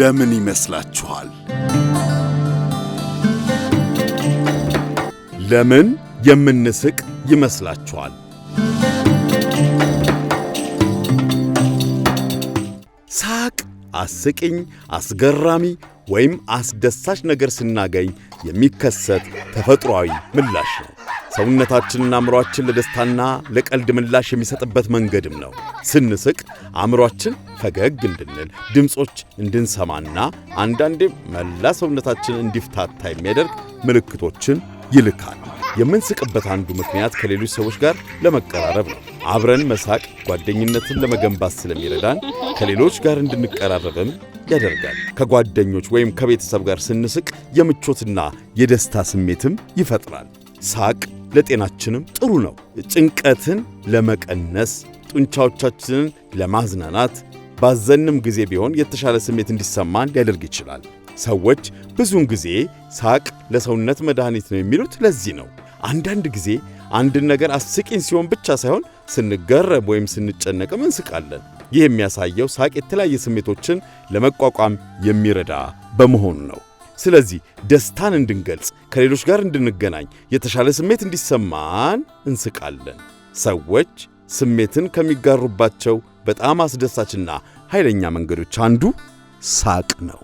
ለምን ይመስላችኋል? ለምን የምንስቅ ይመስላችኋል? ሳቅ አስቂኝ፣ አስገራሚ ወይም አስደሳች ነገር ስናገኝ የሚከሰት ተፈጥሯዊ ምላሽ ነው። ሰውነታችንና አእምሮአችን ለደስታና ለቀልድ ምላሽ የሚሰጥበት መንገድም ነው። ስንስቅ አእምሮአችን ፈገግ እንድንል፣ ድምጾች እንድንሰማና አንዳንዴም መላ ሰውነታችን እንዲፍታታ የሚያደርግ ምልክቶችን ይልካል። የምንስቅበት አንዱ ምክንያት ከሌሎች ሰዎች ጋር ለመቀራረብ ነው። አብረን መሳቅ ጓደኝነትን ለመገንባት ስለሚረዳን ከሌሎች ጋር እንድንቀራረብም ያደርጋል። ከጓደኞች ወይም ከቤተሰብ ጋር ስንስቅ የምቾትና የደስታ ስሜትም ይፈጥራል። ሳቅ ለጤናችንም ጥሩ ነው። ጭንቀትን ለመቀነስ፣ ጡንቻዎቻችንን ለማዝናናት፣ ባዘንም ጊዜ ቢሆን የተሻለ ስሜት እንዲሰማን ሊያደርግ ይችላል። ሰዎች ብዙውን ጊዜ ሳቅ ለሰውነት መድኃኒት ነው የሚሉት ለዚህ ነው። አንዳንድ ጊዜ አንድን ነገር አስቂኝ ሲሆን ብቻ ሳይሆን ስንገረም ወይም ስንጨነቅም እንስቃለን። ይህ የሚያሳየው ሳቅ የተለያየ ስሜቶችን ለመቋቋም የሚረዳ በመሆኑ ነው። ስለዚህ ደስታን እንድንገልጽ፣ ከሌሎች ጋር እንድንገናኝ፣ የተሻለ ስሜት እንዲሰማን እንስቃለን። ሰዎች ስሜትን ከሚጋሩባቸው በጣም አስደሳችና ኃይለኛ መንገዶች አንዱ ሳቅ ነው።